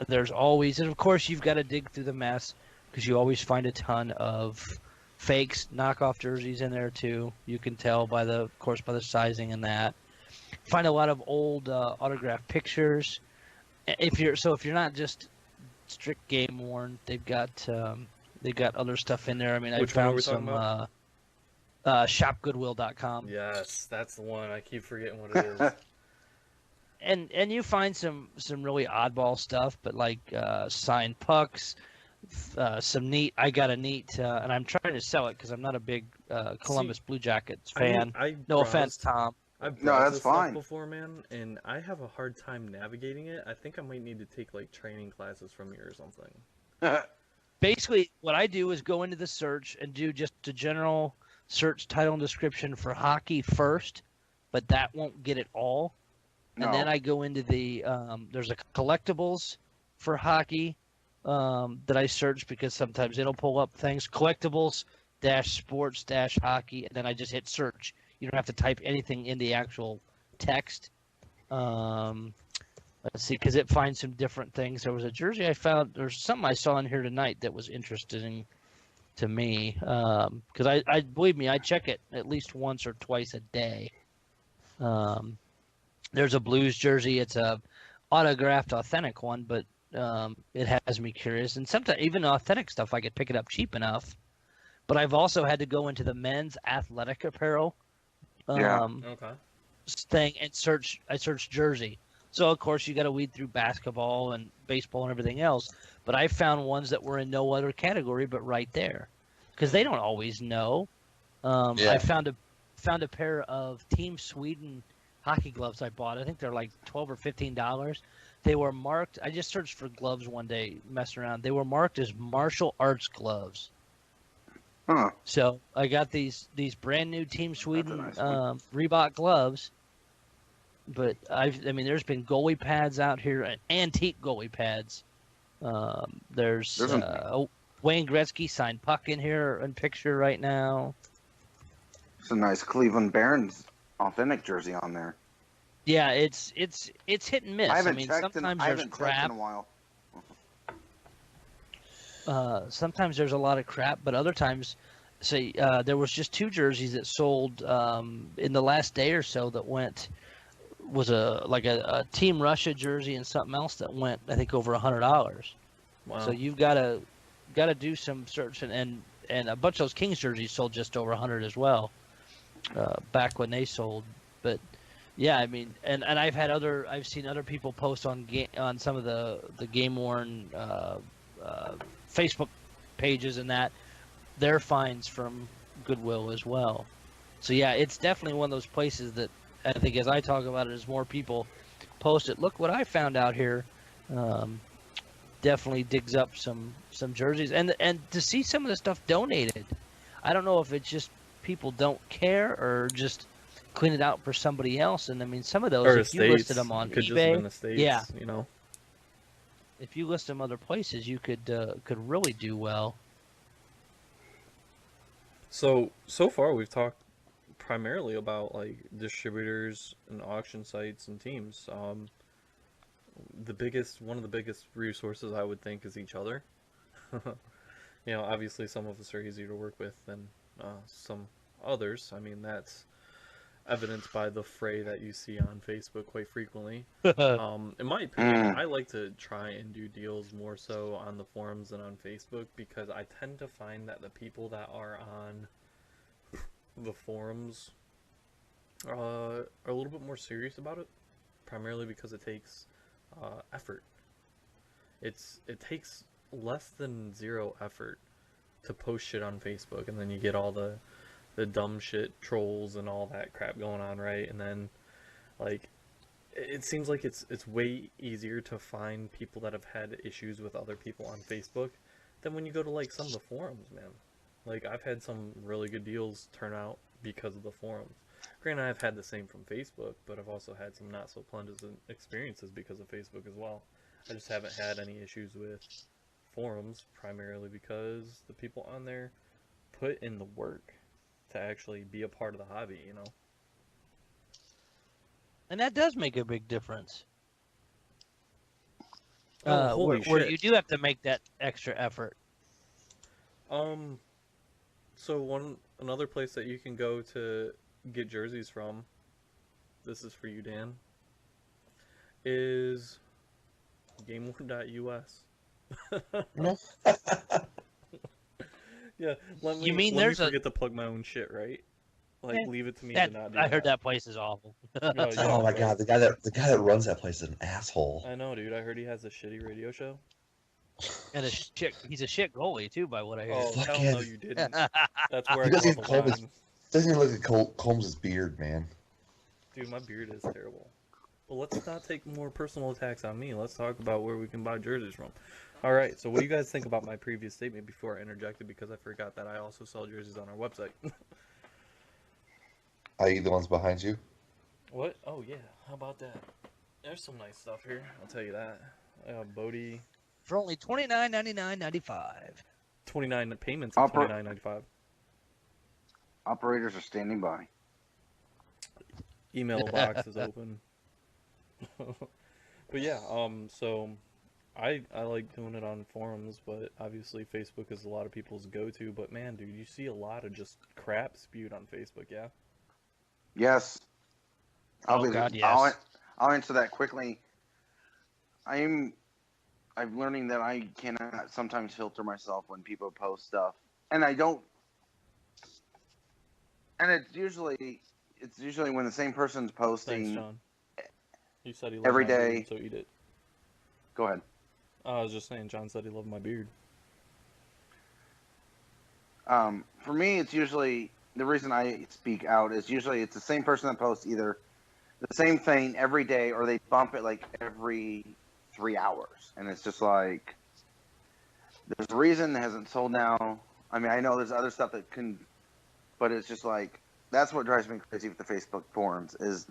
There's always, and of course, you've got to dig through the mess because you always find a ton of fakes, knockoff jerseys in there too. You can tell by of course, by the sizing and that. Find a lot of old autographed pictures. If you're not just strict game worn, they've got other stuff in there. I mean, I Which one are we found talking some shopgoodwill.com. Yes, that's the one. I keep forgetting what it is. And you find some really oddball stuff, but like signed pucks, some neat. I got a neat, and I'm trying to sell it because I'm not a big Columbus Blue Jackets fan. No offense, Tom. I've No, browsed that's this stuff fine. before, man, and I have a hard time navigating it. I think I might need to take like training classes from you or something. Basically, what I do is go into the search and do just a general search, title, and description for hockey first, but that won't get it all. And then I go into the there's a collectibles for hockey that I search because sometimes it'll pull up things, collectibles sports hockey, and then I just hit search. You don't have to type anything in the actual text. Let's see, because it finds some different things. There was a jersey I found. There's something I saw in here tonight that was interesting to me. Because I believe me, I check it at least once or twice a day. There's a Blues jersey. It's a autographed, authentic one, but it has me curious. And sometimes even authentic stuff, I could pick it up cheap enough. But I've also had to go into the men's athletic apparel thing and search. I searched jersey. So of course you got to weed through basketball and baseball and everything else. But I found ones that were in no other category but right there, because they don't always know. I found a pair of Team Sweden hockey gloves I bought. I think they're like $12 or $15. They were marked. I just searched for gloves one day, messing around. They were marked as martial arts gloves. Huh. So I got these brand new Team Sweden nice one. Reebok gloves. But I mean, there's been goalie pads out here, antique goalie pads. There's a Wayne Gretzky signed puck in here in picture right now. It's a nice Cleveland Barons authentic jersey on there. Yeah, it's hit and miss. I haven't mean, checked sometimes I there's haven't checked crap. in a while. Sometimes there's a lot of crap, but other times, say there was just two jerseys that sold in the last day or so that was a Team Russia jersey and something else that went, I think, over $100. Wow. So you've got to do some search, and a bunch of those Kings jerseys sold just over 100 as well, back when they sold. But yeah, I mean, and I've seen other people post on some of the GameWorn Facebook pages and that their finds from Goodwill as well. So yeah, it's definitely one of those places that I think, as I talk about it, as more people post it, look what I found out here. Definitely digs up some jerseys, and to see some of the stuff donated. I don't know if it's just people don't care or just clean it out for somebody else. And I mean, some of those, Or if you listed them on could just have eBay, been the States, yeah, you know. if you list them other places, you could really do well. So far we've talked primarily about like distributors and auction sites and teams. One of the biggest resources I would think is each other. You know, obviously some of us are easier to work with than some others. I mean, that's evidenced by the fray that you see on Facebook quite frequently. In my opinion, I like to try and do deals more so on the forums than on Facebook, because I tend to find that the people that are on the forums are a little bit more serious about it, primarily because it takes effort. It takes less than zero effort to post shit on Facebook, and then you get all the dumb shit trolls and all that crap going on, right? And then like it seems like it's way easier to find people that have had issues with other people on Facebook than when you go to like some of the forums, man. Like I've had some really good deals turn out because of the forums. Granted, I've had the same from Facebook, but I've also had some not so pleasant experiences because of Facebook as well. I just haven't had any issues with forums, primarily because the people on there put in the work to actually be a part of the hobby, you know? And that does make a big difference. Oh, holy where shit. you do have to make that extra effort. So another place that you can go to get jerseys from, this is for you, Dan, is GameWorn.us. Yeah, let You mean me there's a- forget to plug my own shit, right? Like, Yeah. leave it to me That, to not do I heard that. that place is awful. Oh, yeah, Oh my right. god, the guy that runs that place is an asshole. I know, dude. I heard he has a shitty radio show. And he's a shit goalie too, by what I hear. Oh, Fuck hell yeah. no, you didn't. That's where I He draw doesn't the even comb his, line. doesn't even look at Combs' beard, man. Dude, my beard is terrible. But let's not take more personal attacks on me. Let's talk about where we can buy jerseys from. Alright, so what do you guys think about my previous statement before I interjected because I forgot that I also sell jerseys on our website? I.e. the ones behind you. What? Oh, yeah. How about that? There's some nice stuff here. I'll tell you that. Bodie. For only $29.99.95. 29 payments of $29.95. Operators are standing by. Email box is open. But yeah, so I like doing it on forums, but obviously Facebook is a lot of people's go-to. But man, dude, you see a lot of just crap spewed on Facebook, yeah? Yes. Oh, God, yes. I'll answer that quickly. I'm learning that I cannot sometimes filter myself when people post stuff, and I don't. And it's usually when the same person's posting. Thanks, John. You said he loved Every my day. beard, so eat it. Go ahead. I was just saying, John said he loved my beard. For me, it's usually the reason I speak out is usually it's the same person that posts either the same thing every day or they bump it like every 3 hours, and it's just like there's a reason it hasn't sold now. I mean, I know there's other stuff that can, but it's just like that's what drives me crazy with the Facebook forums is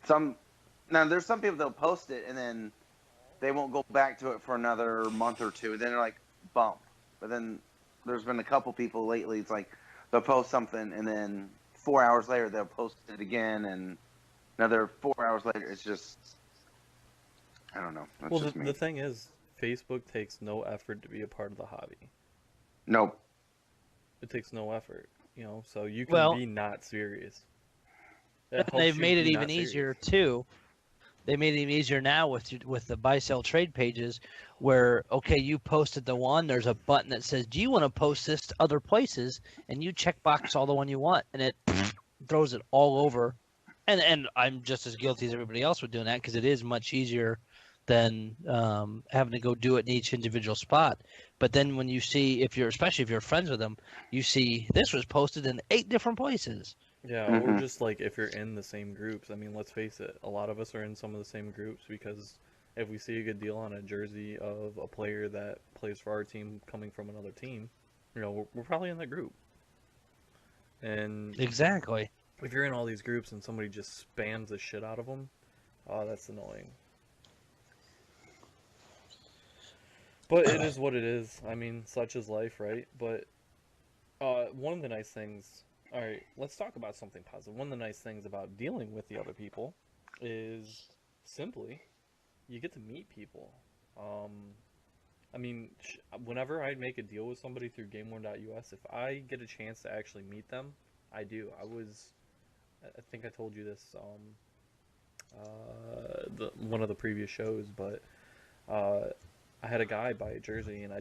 there's some people that'll post it and then they won't go back to it for another month or two. Then they're like bump, but then there's been a couple people lately. It's like they'll post something and then 4 hours later they'll post it again, and another 4 hours later it's just I don't know. That's Well, just me. the thing is, Facebook takes no effort to be a part of the hobby. Nope. It takes no effort, you know, so you can Well- be not serious. And they've made it even easier too. They made it even easier now with the buy sell trade pages, where okay, you posted the one. There's a button that says, "Do you want to post this to other places?" And you check box all the one you want, and it throws it all over. And I'm just as guilty as everybody else with doing that because it is much easier than having to go do it in each individual spot. But then when you see, especially if you're friends with them, you see this was posted in 8 different places. Yeah, or just like if you're in the same groups. I mean, let's face it, a lot of us are in some of the same groups because if we see a good deal on a jersey of a player that plays for our team coming from another team, you know, we're probably in that group. And Exactly. if you're in all these groups and somebody just spams the shit out of them, oh, that's annoying. But it is what it is. I mean, such is life, right? But one of the nice things... Alright, let's talk about something positive. One of the nice things about dealing with the other people is simply you get to meet people. I mean, whenever I make a deal with somebody through GameWorn.us, if I get a chance to actually meet them, I do. I think I told you this one of the previous shows, but I had a guy buy a jersey, and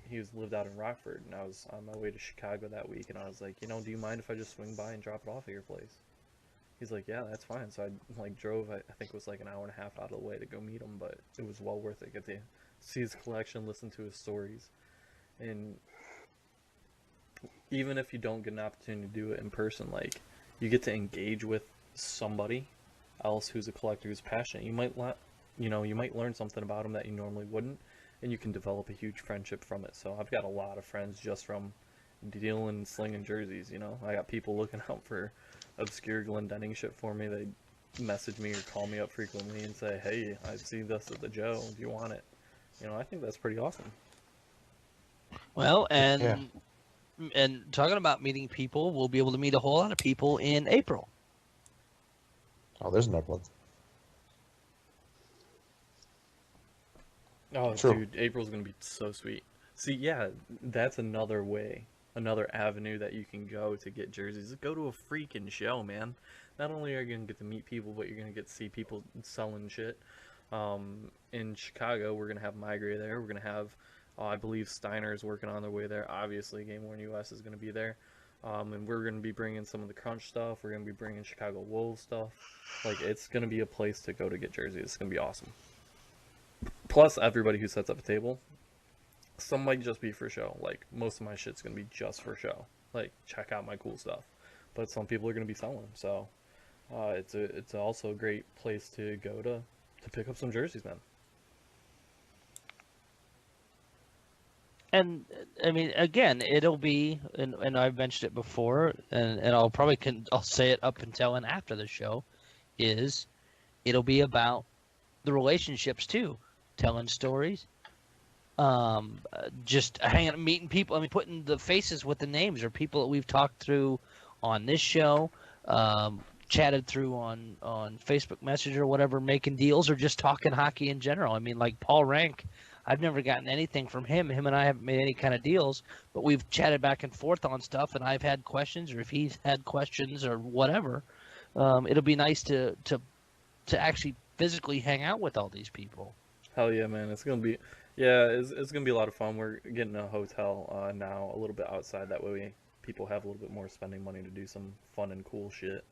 he lived out in Rockford, and I was on my way to Chicago that week, and I was like, you know, do you mind if I just swing by and drop it off at your place? He's like, yeah, that's fine. So I drove, I think it was like an hour and a half out of the way to go meet him, but it was well worth it. Get to see his collection, listen to his stories, and even if you don't get an opportunity to do it in person, like, you get to engage with somebody else who's a collector who's passionate, you might you might learn something about them that you normally wouldn't, and you can develop a huge friendship from it. So I've got a lot of friends just from dealing, slinging jerseys. I got people looking out for obscure Glendenning shit for me. They message me or call me up frequently and say, "Hey, I see this at the Joe. Do you want it?" I think that's pretty awesome. Well, Yeah. and talking about meeting people, we'll be able to meet a whole lot of people in April. Oh, there's another one. Oh, True. dude, April's gonna be so sweet. See, yeah, that's another way, another avenue that you can go to get jerseys. Go to a freaking show, man. Not only are you gonna get to meet people, but you're gonna get to see people selling shit. In Chicago, we're gonna have Migrate there. We're gonna have, I believe Steiner's working on their way there. Obviously, GameWorn.us is gonna be there. And we're gonna be bringing some of the Crunch stuff. We're gonna be bringing Chicago Wolves stuff. Like, it's gonna be a place to go to get jerseys. It's gonna be awesome. Plus, everybody who sets up a table, some might just be for show. Like, most of my shit's gonna be just for show. Like, check out my cool stuff. But some people are gonna be selling. So, it's also a great place to go to pick up some jerseys, man. And I mean, again, it'll be, and I've mentioned it before, and I'll say it up until and after the show, is it'll be about the relationships too, telling stories, just hanging, meeting people. I mean, putting the faces with the names, or people that we've talked through on this show, chatted through on Facebook Messenger or whatever, making deals, or just talking hockey in general. I mean, like Paul Rank, I've never gotten anything from him. Him and I haven't made any kind of deals, but we've chatted back and forth on stuff, and I've had questions, or if he's had questions, or whatever. It'll be nice to actually physically hang out with all these people. Hell yeah, man! It's gonna be, it's gonna be a lot of fun. We're getting a hotel now, a little bit outside. That way, people have a little bit more spending money to do some fun and cool shit.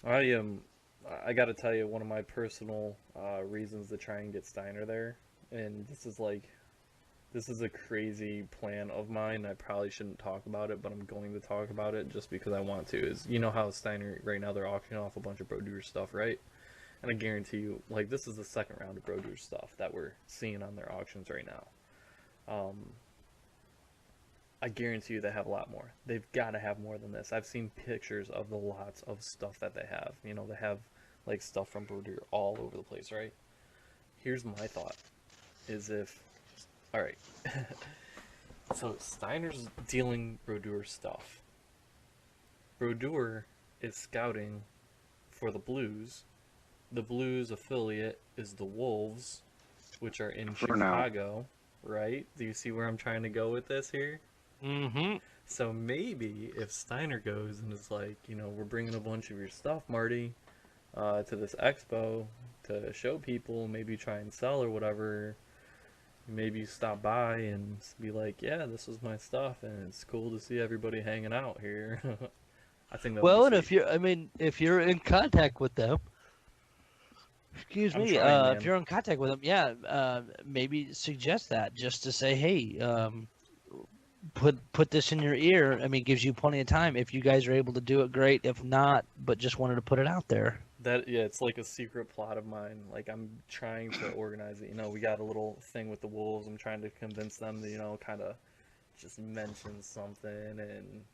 I gotta tell you, one of my personal reasons to try and get Steiner there, and this is a crazy plan of mine. I probably shouldn't talk about it, but I'm going to talk about it just because I want to. Is, how Steiner right now, they're auctioning off a bunch of Brodeur stuff, right? And I guarantee you, like, this is the second round of Brodeur stuff that we're seeing on their auctions right now. I guarantee you they have a lot more. They've got to have more than this. I've seen pictures of the lots of stuff that they have. They have, like, stuff from Brodeur all over the place, right? Here's my thought, is if... Alright. So, Steiner's dealing Brodeur stuff. Brodeur is scouting for the Blues. The Blues affiliate is the Wolves, which are in Chicago, right? Do you see where I'm trying to go with this here? Mm-hmm. So maybe if Steiner goes and is like, we're bringing a bunch of your stuff, Marty, to this expo to show people, maybe try and sell or whatever, maybe you stop by and be like, yeah, this is my stuff, and it's cool to see everybody hanging out here. I think that. Well, and if you're in contact with them, excuse me, if you're in contact with them, maybe suggest that, just to say, hey, put this in your ear. I mean, it gives you plenty of time. If you guys are able to do it, great. If not, but just wanted to put it out there. It's like a secret plot of mine. Like, I'm trying to organize it. We got a little thing with the Wolves. I'm trying to convince them to, kind of just mention something, and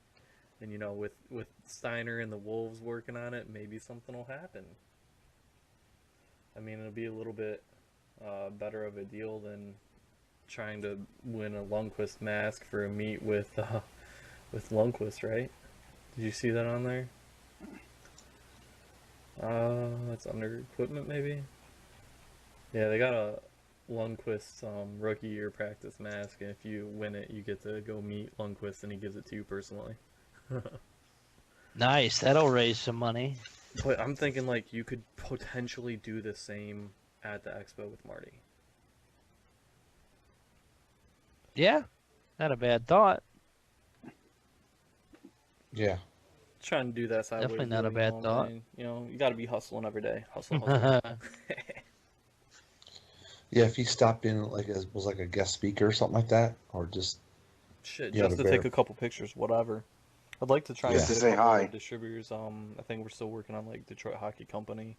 with Steiner and the Wolves working on it, maybe something will happen. I mean, it'll be a little bit better of a deal than trying to win a Lundqvist mask for a meet with Lundqvist, right? Did you see that on there? It's under equipment, maybe? Yeah, they got a Lundqvist rookie year practice mask, and if you win it, you get to go meet Lundqvist, and he gives it to you personally. Nice, that'll raise some money. But I'm thinking, like, you could potentially do the same at the expo with Marty. Yeah, not a bad thought. Yeah. Trying to do that sideways. Definitely not a bad thought. You got to be hustling every day. Hustle, hustle. Yeah, if he stopped in, was like a guest speaker or something like that, or just... Shit, just to take a couple pictures, whatever. I'd like to try Yeah. and Just to get a say couple hi. of distributors. I think we're still working on like Detroit Hockey Company.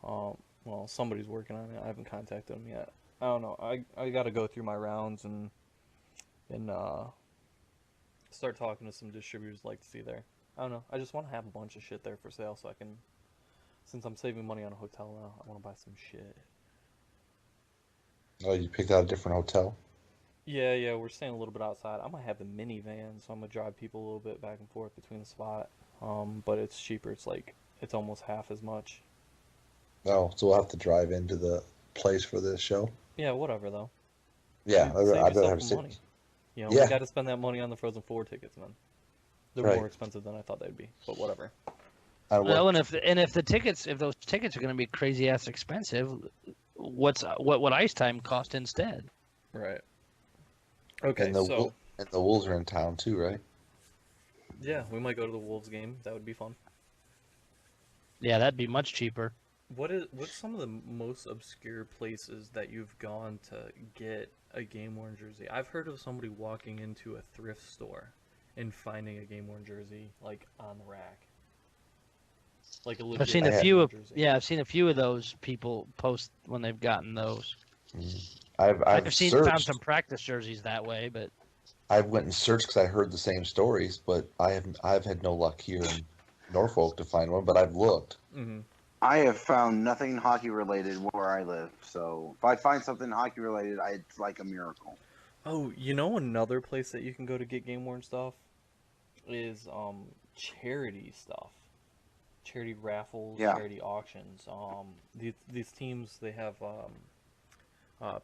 Well, somebody's working on it. I haven't contacted them yet. I don't know. I got to go through my rounds and start talking to some distributors I'd like to see there. I don't know. I just want to have a bunch of shit there for sale so I can, since I'm saving money on a hotel now, I want to buy some shit. Oh, you picked out a different hotel? Yeah, we're staying a little bit outside. I might have a minivan, so I'm gonna drive people a little bit back and forth between the spot. But it's cheaper. It's almost half as much. Oh, so we'll have to drive into the place for this show? Yeah, whatever though. Yeah, Save I'd rather yourself have some six. money. You know, we Yeah, got to spend that money on the Frozen 4 tickets, man. They're right. more expensive than I thought they'd be, but whatever. Well, What? if those tickets are going to be crazy ass expensive, what would ice time cost instead? Right. Okay, And the so and the Wolves are in town too, right? yeah, we might go to the Wolves game. That would be fun. Yeah, that'd be much cheaper. What's some of the most obscure places that you've gone to get a game worn jersey? I've heard of somebody walking into a thrift store and finding a game worn jersey like on the rack. Like a legit I've seen a I had- few of jersey. I've seen a few of those people post when they've gotten those. I've Found searched. some practice jerseys that way, but I went and searched because I heard the same stories, but I've had no luck here in Norfolk to find one. But I've looked. Mm-hmm. I have found nothing hockey related where I live. So if I find something hockey related, it's like a miracle. Oh, you know another place that you can go to get game worn stuff is charity stuff. Charity raffles, Yeah. charity auctions. These teams, they have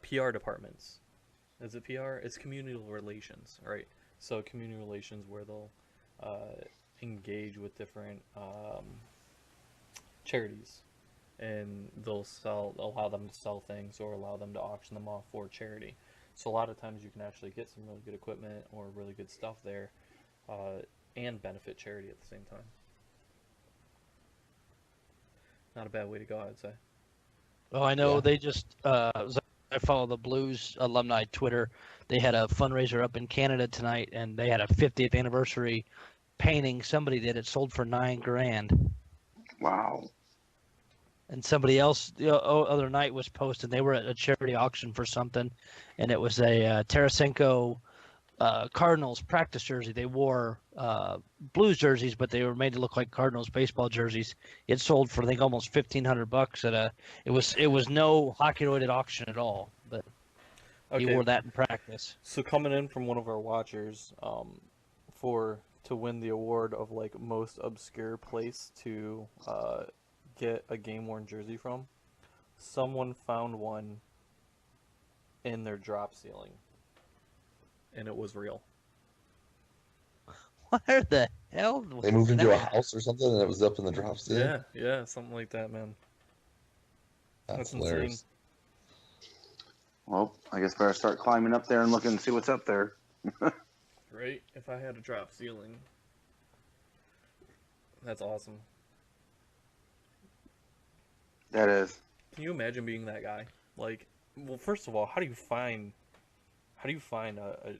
PR departments. Is it PR? It's community relations, right? So community relations where they'll engage with different charities, and allow them to sell things or allow them to auction them off for charity. So a lot of times you can actually get some really good equipment or really good stuff there, and benefit charity at the same time. Not a bad way to go, I'd say. oh, I know Yeah. they just I follow the Blues alumni Twitter. They had a fundraiser up in Canada tonight, and they had a 50th anniversary painting. Somebody did it, sold for $9,000. Wow. And somebody else the other night was posting they were at a charity auction for something, and it was a Tarasenko Cardinals practice jersey. They wore Blues jerseys, but they were made to look like Cardinals baseball jerseys. It sold for I think almost $1,500 at a. It was no hockey related auction at all, but he Okay, wore that in practice. so coming in from one of our watchers, to win the award of like most obscure place to get a game worn jersey from, someone found one in their drop ceiling, and it was real. Where the hell? They moved into a that? house or something, and it was up in the drop ceiling. Yeah, something like that, man. That's insane. hilarious. Well, I guess better start climbing up there and looking and see what's up there. Right? If I had a drop ceiling, that's awesome. That is. Can you imagine being that guy? Like, well, first of all, how do you find a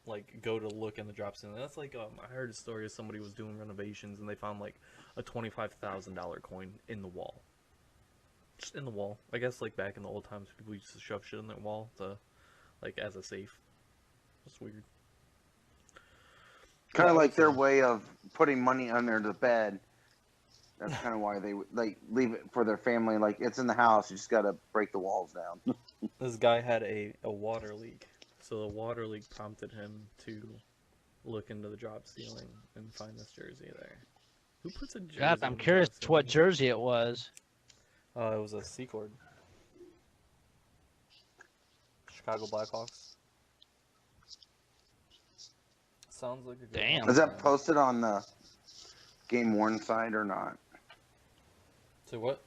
like go to look in the drop ceiling? That's like I heard a story of somebody was doing renovations and they found like a $25,000 coin in the wall. Just in the wall. I guess like back in the old times, people used to shove shit in their wall to like as a safe. That's weird. Kind of Yeah, like their so- way of putting money under the bed. That's kind of why they like leave it for their family. Like it's in the house, you just got to break the walls down. This guy had a water leak, so the water leak prompted him to look into the drop ceiling and find this jersey there. Who puts a jersey? God, in I'm the curious drop what ceiling? jersey it was. It was a Secord. Chicago Blackhawks. Sounds like a good Damn. one, Is that man. posted on the Game Worn site or not? So what?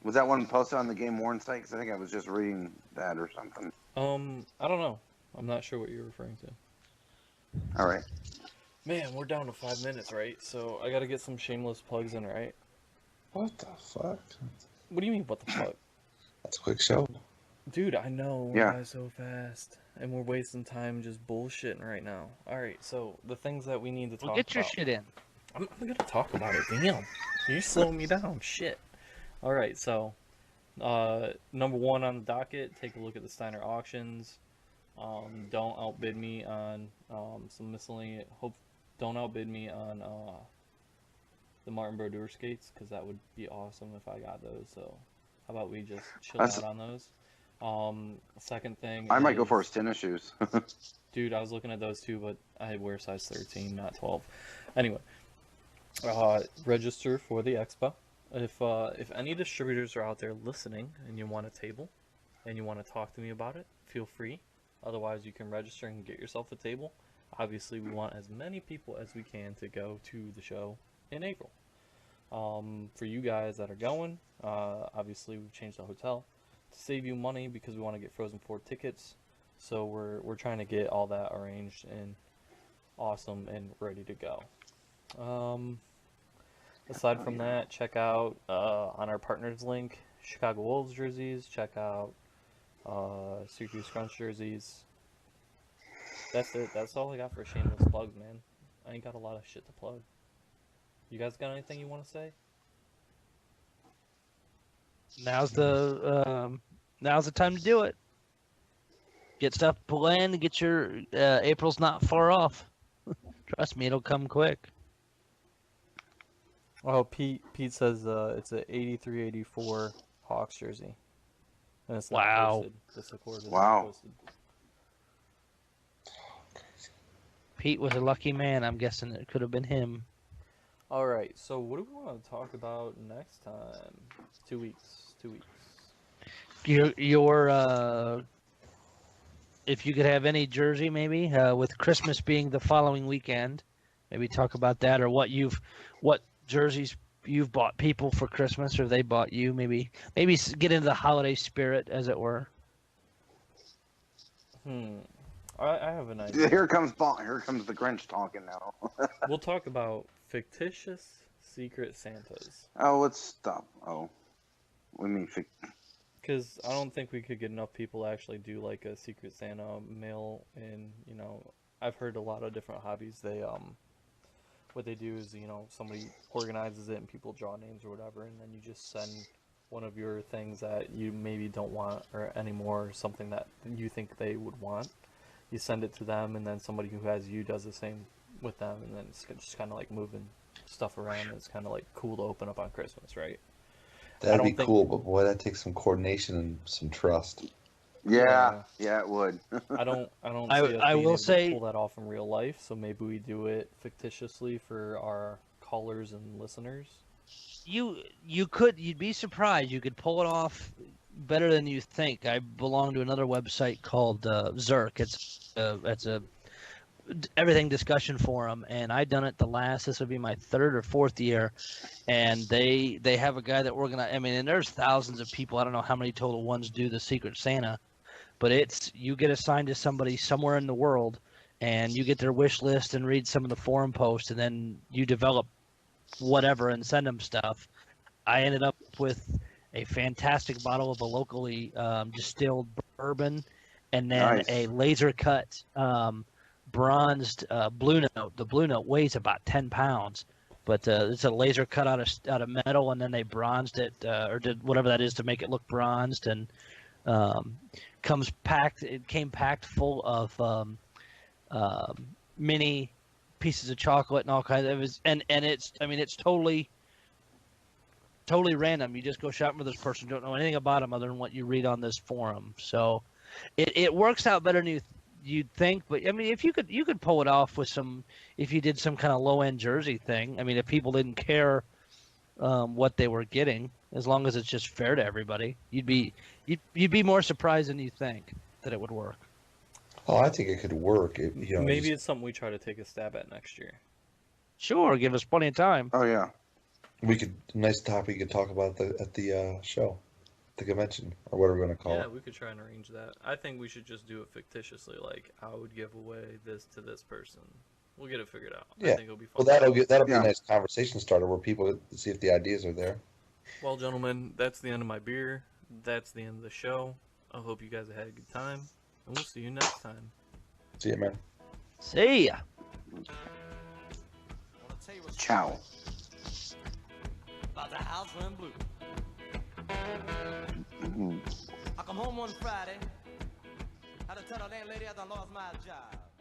Was that one posted on the Game Worn site? Because I think I was just reading that or something. I don't know. I'm not sure what you're referring to. All right. Man, we're down to 5 minutes, right? So I gotta get some shameless plugs in, right? What the fuck? What do you mean, what the fuck? That's a quick show. Dude, I know we're Yeah. by so fast, and we're wasting time just bullshitting right now. All right, so the things that we need to Well, talk get your about. shit in. I'm gonna talk about it. Damn, you're slowing me down. Shit. All right, so number one on the docket, take a look at the Steiner auctions. Don't outbid me on some miscellaneous. Don't outbid me on the Martin Brodeur skates, because that would be awesome if I got those. So how about we just chill That's. out on those? Second thing I might go for is, his tennis shoes. dude, I was looking at those too, but I wear size 13, not 12. Anyway, register for the expo. If any distributors are out there listening and you want a table and you want to talk to me about it, feel free. Otherwise, you can register and get yourself a table. Obviously, we want as many people as we can to go to the show in April. For you guys that are going, obviously we've changed the hotel to save you money because we want to get Frozen 4 tickets. So we're trying to get all that arranged and awesome and ready to go. Aside from that, check out on our partners link, Chicago Wolves jerseys. Check out Syracuse Crunch jerseys. That's it. That's all I got for shameless plugs, man. I ain't got a lot of shit to plug. You guys got anything you want to say? Now's the time to do it. Get stuff planned. Get your April's not far off. Trust me, it'll come quick. Oh, Pete says it's a 83-84 Hawks jersey. And it's not Wow. posted. This Accord is Wow. not posted. Pete was a lucky man. I'm guessing it could have been him. All right, so what do we want to talk about next time? 2 weeks. 2 weeks. Your if you could have any jersey, maybe with Christmas being the following weekend, maybe talk about that, or what jerseys you've bought people for Christmas, or they bought you. Maybe get into the holiday spirit, as it were. I have an idea. Here comes the Grinch talking now. We'll talk about fictitious Secret Santas. Oh, let's stop. Oh, we mean Because I don't think we could get enough people to actually do like a Secret Santa mail. And I've heard a lot of different hobbies. They what they do is somebody organizes it and people draw names or whatever, and then you just send one of your things that you maybe don't want or anymore, or something that you think they would want. You send it to them, and then somebody who has you does the same with them, and then it's just kind of like moving stuff around. It's kind of like cool to open up on Christmas, right? That'd be cool, but boy, that takes some coordination and some trust. Yeah, it would. I don't see us I being will able say- to pull that off in real life, so maybe we do it fictitiously for our callers and listeners. You'd be surprised. You could pull it off better than you think. I belong to another website called Zerk. It's a everything discussion forum, and I done it this would be my third or fourth year, and they have a guy that organizes. I mean, and there's thousands of people. I don't know how many total ones do the Secret Santa, but you get assigned to somebody somewhere in the world, and you get their wish list and read some of the forum posts, and then you develop whatever and send them stuff. I ended up with a fantastic bottle of a locally distilled bourbon, and then Nice. a laser cut bronzed Blue Note. The Blue Note weighs about 10 pounds, but it's a laser cut out of metal, and then they bronzed it or did whatever that is to make it look bronzed, and comes packed. It came packed full of mini pieces of chocolate and all kinds of it. And it's totally random. You just go shopping with this person, don't know anything about them other than what you read on this forum. So it works out better than you'd think. But I mean, if you could pull it off with if you did some kind of low end jersey thing. I mean, if people didn't care what they were getting, as long as it's just fair to everybody, you'd be more surprised than you think that it would work. Oh, I think it could work. Maybe it's something we try to take a stab at next year. Sure, give us plenty of time. Oh yeah. Nice topic we could talk about at the show, the convention, or whatever we're going to call Yeah, it. we could try and arrange that. I think we should just do it fictitiously, like I would give away this to this person. We'll get it figured out. I Yeah. think it'll be Well, fun. that'll be Yeah. a nice conversation starter where people see if the ideas are there. Well, gentlemen, that's the end of my beer. That's the end of the show. I hope you guys had a good time, and we'll see you next time. See you, man. See ya. Ciao. About the house went blue. Mhm. I come home one Friday. Had to tell the landlady I done lost my job.